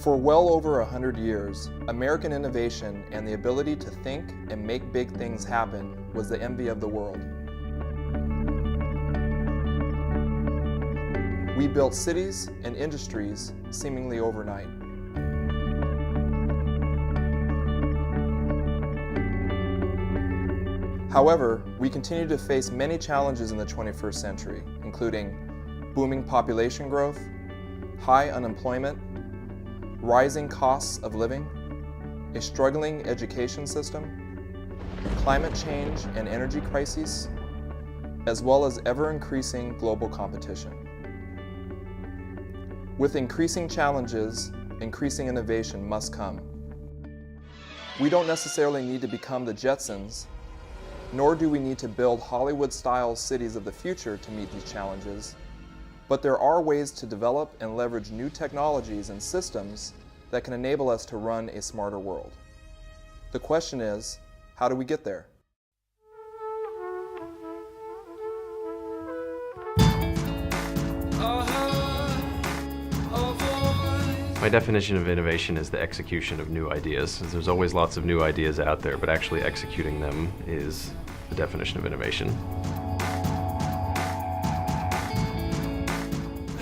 For well over 100 years, American innovation and the ability to think and make big things happen was the envy of the world. We built cities and industries seemingly overnight. However, we continue to face many challenges in the 21st century, including booming population growth, high unemployment, rising costs of living, a struggling education system, climate change and energy crises, as well as ever-increasing global competition. With increasing challenges, increasing innovation must come. We don't necessarily need to become the Jetsons, nor do we need to build Hollywood-style cities of the future to meet these challenges, but there are ways to develop and leverage new technologies and systems that can enable us to run a smarter world. The question is, how do we get there? My definition of innovation is the execution of new ideas. There's always lots of new ideas out there, but actually executing them is the definition of innovation.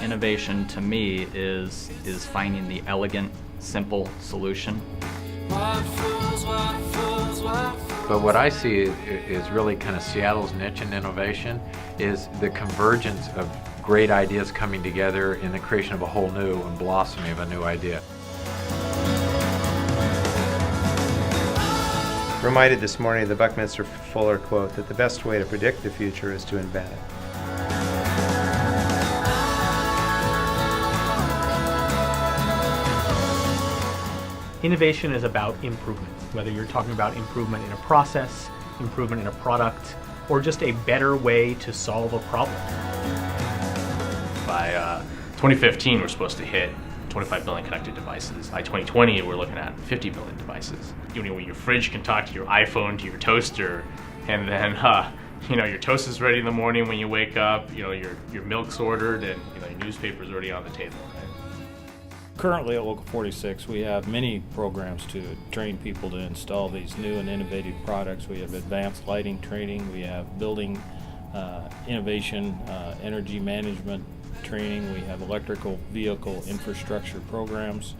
Innovation to me is finding the elegant, simple solution. But what I see is really kind of Seattle's niche in innovation is the convergence of great ideas coming together in the creation of a whole new and blossoming of a new idea. Reminded this morning of the Buckminster Fuller quote that the best way to predict the future is to invent it. Innovation is about improvement, whether you're talking about improvement in a process, improvement in a product, or just a better way to solve a problem. By 2015, we're supposed to hit 25 billion connected devices. By 2020, we're looking at 50 billion devices. You know, your fridge can talk to your iPhone, to your toaster, and then your toast is ready in the morning when you wake up. You know, your milk's ordered, and your newspaper's already on the table. Right? Currently at Local 46, we have many programs to train people to install these new and innovative products. We have advanced lighting training, we have building innovation, energy management training, we have electrical vehicle infrastructure programs.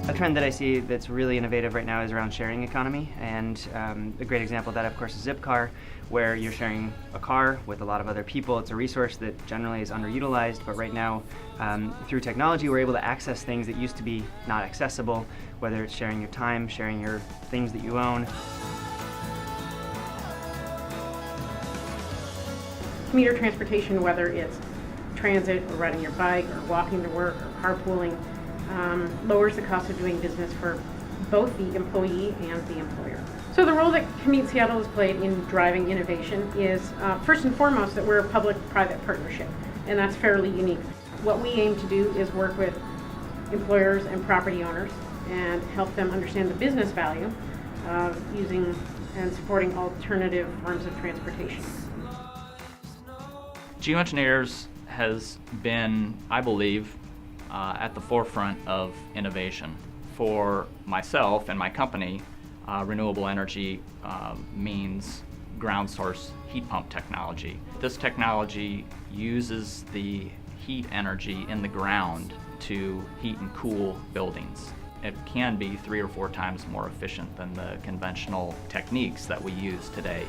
A trend that I see that's really innovative right now is around sharing economy, and a great example of that, of course, is Zipcar, where you're sharing a car with a lot of other people. It's a resource that generally is underutilized, but right now, through technology, we're able to access things that used to be not accessible, whether it's sharing your time, sharing your things that you own. Commuter transportation, whether it's transit or riding your bike or walking to work or carpooling, lowers the cost of doing business for both the employee and the employer. So the role that Commute Seattle has played in driving innovation is first and foremost that we're a public-private partnership, and that's fairly unique. What we aim to do is work with employers and property owners and help them understand the business value of using and supporting alternative forms of transportation. Geoengineers has been, I believe, at the forefront of innovation. For myself and my company, renewable energy means ground source heat pump technology. This technology uses the heat energy in the ground to heat and cool buildings. It can be 3 or 4 times more efficient than the conventional techniques that we use today.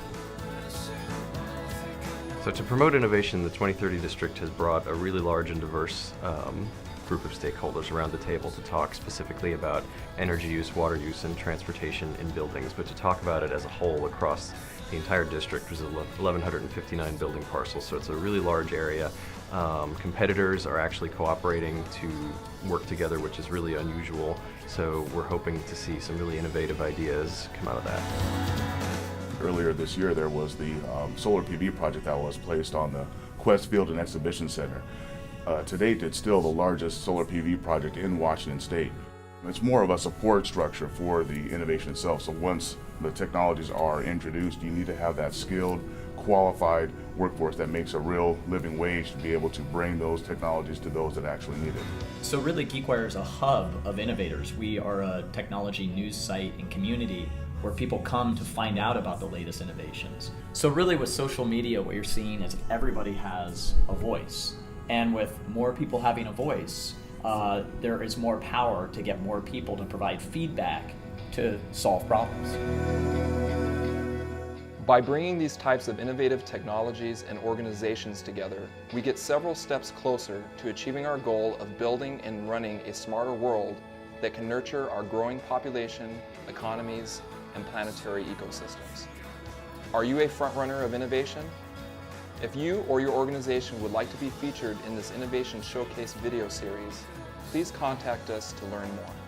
So to promote innovation, the 2030 District has brought a really large and diverse group of stakeholders around the table to talk specifically about energy use, water use, and transportation in buildings, but to talk about it as a whole across the entire district. There's 1,159 building parcels, so it's a really large area. Competitors are actually cooperating to work together, which is really unusual, so we're hoping to see some really innovative ideas come out of that. Earlier this year, there was the solar PV project that was placed on the Quest Field and Exhibition Center. To date, it's still the largest solar PV project in Washington State. It's more of a support structure for the innovation itself. So once the technologies are introduced, you need to have that skilled, qualified workforce that makes a real living wage to be able to bring those technologies to those that actually need it. So really, GeekWire is a hub of innovators. We are a technology news site and community where people come to find out about the latest innovations. So really with social media, what you're seeing is everybody has a voice. And with more people having a voice, there is more power to get more people to provide feedback to solve problems. By bringing these types of innovative technologies and organizations together, we get several steps closer to achieving our goal of building and running a smarter world that can nurture our growing population, economies, and planetary ecosystems. Are you a frontrunner of innovation? If you or your organization would like to be featured in this Innovation Showcase video series, please contact us to learn more.